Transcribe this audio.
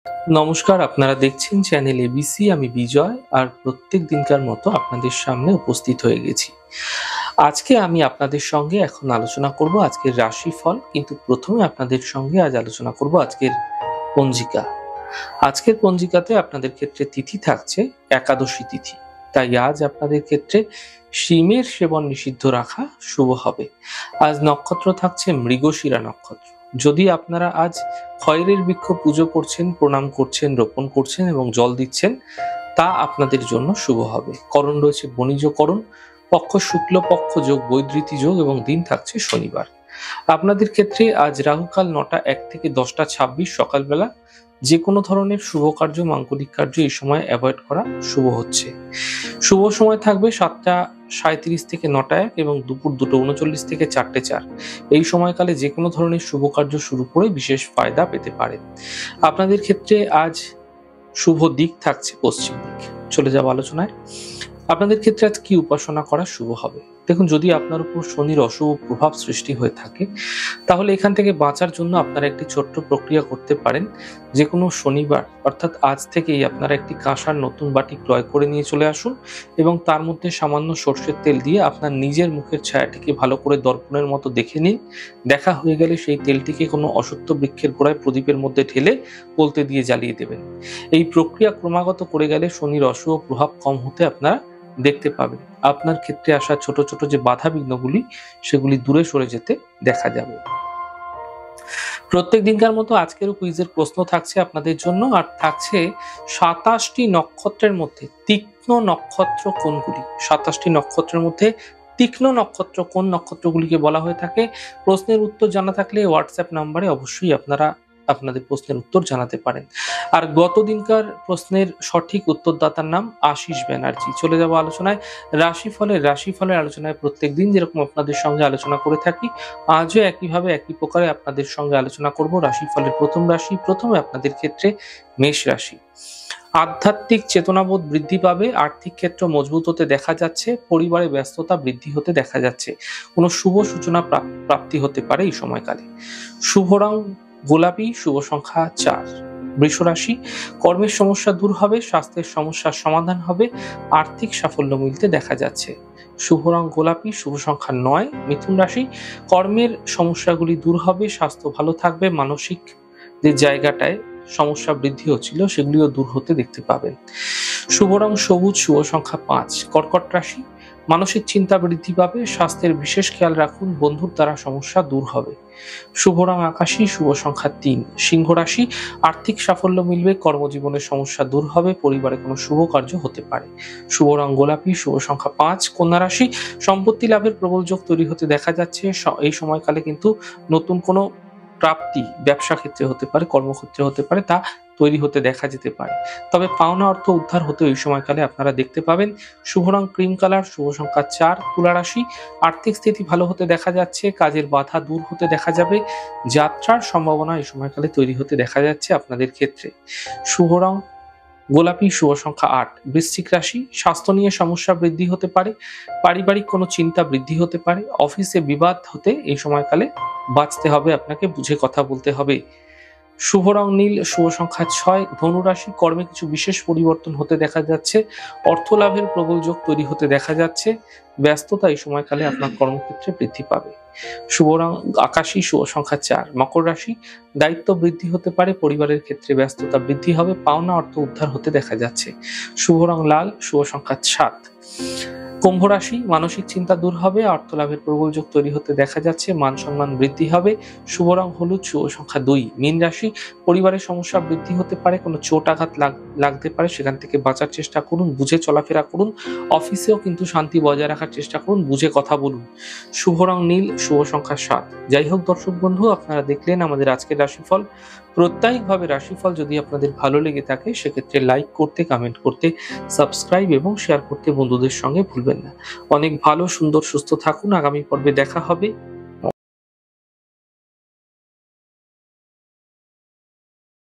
নমস্কার, আপনারা দেখছেন চ্যানেল এবিসি। আমি বিজয়, আর প্রত্যেক দিনকার মতো আপনাদের সামনে উপস্থিত হয়ে গেছি। আজকে আমি আপনাদের সঙ্গে এখন আলোচনা করব আজকের রাশিফল, কিন্তু প্রথমে আপনাদের সঙ্গে আজ আলোচনা করব আজকের পঞ্জিকা। আজকের পঞ্জিকাতে আপনাদের ক্ষেত্রে তিথি থাকছে একাদশী তিথি, তাই আজ আপনাদের ক্ষেত্রে শিমের সেবন নিষিদ্ধ রাখা শুভ হবে। আজ নক্ষত্র থাকছে মৃগশিরা নক্ষত্র। যদি আপনারা আজ খয়েরের বৃক্ষ পুজো করছেন, প্রণাম করছেন, রোপণ করছেন এবং জল দিচ্ছেন, তা আপনাদের জন্য শুভ হবে। করণ রয়েছে বণিজ করণ, পক্ষ শুক্ল পক্ষ যোগ বৈধৃতি যোগ এবং দিন থাকছে শনিবার। আপনাদের ক্ষেত্রে আজ রাহুকাল 9টা 1 থেকে 10টা 26 সকালবেলা। যে কোনো ধরনের শুভ কার্য, মাঙ্গলিক কার্য এই সময় অ্যাভয়েড করা শুভ হচ্ছে। শুভ সময় থাকবে 7টা 37 থেকে 9টা 1 এবং দুপুর 2টো 39 থেকে 4টে 4। এই সময়কালে যে কোনো ধরনের শুভ কার্য শুরু করে বিশেষ ফায়দা পেতে পারেন। আপনাদের ক্ষেত্রে আজ শুভ দিক থাকছে পশ্চিম দিক। চলে যাব আলোচনায়। আপনাদের ক্ষেত্রে আজ কি উপাসনা করা শুভ হবে? দেখুন, যদি আপনার উপর শনির অশুভ প্রভাব সৃষ্টি হয়ে থাকে, তাহলে এখান থেকে বাঁচার জন্য আপনারা একটি ছোট্ট প্রক্রিয়া করতে পারেন। যে কোনো শনিবার অর্থাৎ আজ থেকেই আপনারা একটি কাঁসার নতুন বাটি ক্রয় করে নিয়ে চলে আসুন এবং তার মধ্যে সামান্য সর্ষের তেল দিয়ে আপনার নিজের মুখের ছায়াটিকে ভালো করে দর্পণের মতো দেখে নিন। দেখা হয়ে গেলে সেই তেলটিকে কোনো অশ্বত্থ বৃক্ষের গোড়ায় প্রদীপের মধ্যে ঢেলে বলতে দিয়ে জ্বালিয়ে দেবেন। এই প্রক্রিয়া ক্রমাগত করে গেলে শনির অশুভ প্রভাব কম হতে আপনারা দেখতে পাবেন। আপনার ক্ষেত্রে আসা ছোট ছোট যে বাধা বিঘ্নগুলি, সেগুলি দূরে সরে যেতে দেখা যাবে। প্রত্যেক দিনকার মতো আজকেরও কুইজের প্রশ্ন থাকছে আপনাদের জন্য, আর থাকছে 27টি নক্ষত্রের মধ্যে তীক্ষ্ণ নক্ষত্র কোনগুলি। 27টি নক্ষত্রের মধ্যে তীক্ষ্ণ নক্ষত্র কোন নক্ষত্রগুলিকে বলা হয়ে থাকে? প্রশ্নের উত্তর জানা থাকলে হোয়াটসঅ্যাপ নাম্বারে অবশ্যই আপনারা আপনাদের প্রশ্নের উত্তর জানাতে পারেন। আর গত দিনকার প্রশ্নের সঠিক উত্তরদাতার নাম আশিস ব্যানার্জি। চলে যাব আলোচনায়। রাশিফলের আলোচনায় প্রত্যেক দিন যেরকম আপনাদের সঙ্গে আলোচনা করে থাকি, আজও একইভাবে একই প্রকারে আপনাদের সঙ্গে আলোচনা করব রাশিফলের প্রথম রাশি। প্রথমে আপনাদের ক্ষেত্রে মেষ রাশি। আধ্যাত্মিক চেতনাবোধ বৃদ্ধি পাবে, আর্থিক ক্ষেত্র মজবুত হতে দেখা যাচ্ছে, পরিবারে ব্যস্ততা বৃদ্ধি হতে দেখা যাচ্ছে, কোনো শুভ সূচনা প্রাপ্তি হতে পারে এই সময়কালে। শুভ রং গোলাপি, শুভ সংখ্যা 4। বৃষ রাশি। কর্মের সমস্যা দূর হবে, স্বাস্থ্যের সমস্যার সমাধান হবে, আর্থিক সাফল্য মিলতে দেখা যাচ্ছে। শুভ রং গোলাপি, শুভ সংখ্যা 9। মিথুন রাশি। কর্মের সমস্যাগুলি দূর হবে, স্বাস্থ্য ভালো থাকবে, মানসিক যে জায়গাটায় সমস্যা বৃদ্ধি হচ্ছিল সেগুলিও দূর হতে দেখতে পাবেন। শুভ রং সবুজ, শুভ সংখ্যা 5। কর্কট রাশি। মানসিক চিন্তা বৃদ্ধি পাবে, স্বাস্থ্যের বিশেষ খেয়াল রাখুন, বন্ধুর দ্বারা সমস্যা দূর হবে। শুভ রং আকাশী, শুভ সংখ্যা 3। সিংহ রাশি। আর্থিক সাফল্য মিলবে, কর্মজীবনের সমস্যা দূর হবে, পরিবারে কোনো শুভ কার্য হতে পারে। শুভ রং গোলাপি, শুভ সংখ্যা 5। কন্যা রাশি। সম্পত্তি লাভের প্রবল যোগ তৈরি হতে দেখা যাচ্ছে। এই সময়কালে কিন্তু নতুন কোনো প্রাপ্তি ব্যবসা ক্ষেত্রে হতে পারে, কর্মক্ষেত্রে হতে পারে, তা তৈরি হতে দেখা যেতে পারে। তবে পাওনা অর্থ উদ্ধার হতে এই সময়কালে আপনারা দেখতে পাবেন। শুভ রং ক্রিম কালার, শুভ সংখ্যা 4। তুলা রাশি। আর্থিক স্থিতি ভালো হতে দেখা যাচ্ছে, কাজের বাধা দূর হতে দেখা যাবে, যাত্রার সম্ভাবনা এই সময়কালে তৈরি হতে দেখা যাচ্ছে আপনাদের ক্ষেত্রে। শুভ রং গোলাপি, শুভ সংখ্যা 8। বৃশ্চিক রাশি। স্বাস্থ্য নিয়ে সমস্যা বৃদ্ধি হতে পারে, পারিবারিক কোনো চিন্তা বৃদ্ধি হতে পারে, অফিসে বিবাদ হতে এই সময়কালে বাঁচতে হবে, আপনাকে বুঝে কথা বলতে হবে। শুভ রং নীল, শুভ সংখ্যা 6। ধনু রাশি। কর্মে কিছু বিশেষ পরিবর্তন হতে দেখা যাচ্ছে, অর্থ লাভের প্রবল যোগ তৈরি হতে দেখা যাচ্ছে, ব্যস্ততা এই সময়কালে আপনার কর্মক্ষেত্রে বৃদ্ধি পাবে। শুভ রং আকাশী, শুভ সংখ্যা 4। মকর রাশি। দায়িত্ব বৃদ্ধি হতে পারে, পরিবারের ক্ষেত্রে ব্যস্ততা বৃদ্ধি হবে, পাওনা অর্থ উদ্ধার হতে দেখা যাচ্ছে। শুভ রং লাল, শুভ সংখ্যা 7। কুম্ভ রাশি। মানসিক চিন্তা দূর হবে, অর্থ লাভের প্রবল যোগ তৈরি হতে দেখা যাচ্ছে, মান সম্মান বৃদ্ধি হবে। শুভ রং হলুদ, শুভ সংখ্যা 2। মীন রাশি। পরিবারের সমস্যা বৃদ্ধি হতে পারে, কোনো চোট আঘাত লাগতে পারে, সেখান থেকে বাঁচার চেষ্টা করুন, বুঝে চলাফেরা করুন। অফিসেও কিন্তু শান্তি বজায় রাখার চেষ্টা করুন, বুঝে কথা বলুন। শুভ রং নীল, শুভ সংখ্যা 7। যাই হোক দর্শক বন্ধু, আপনারা দেখলেন আমাদের আজকের রাশিফল। প্রত্যেকভাবে রাশিফল যদি আপনাদের ভালো লেগে থাকে, সেক্ষেত্রে লাইক করতে, কমেন্ট করতে, সাবস্ক্রাইব এবং শেয়ার করতে বন্ধুদের সঙ্গে ভুলবেন না। অনেক ভালো, সুন্দর, সুস্থ থাকুন। আগামী পর্বে দেখা হবে।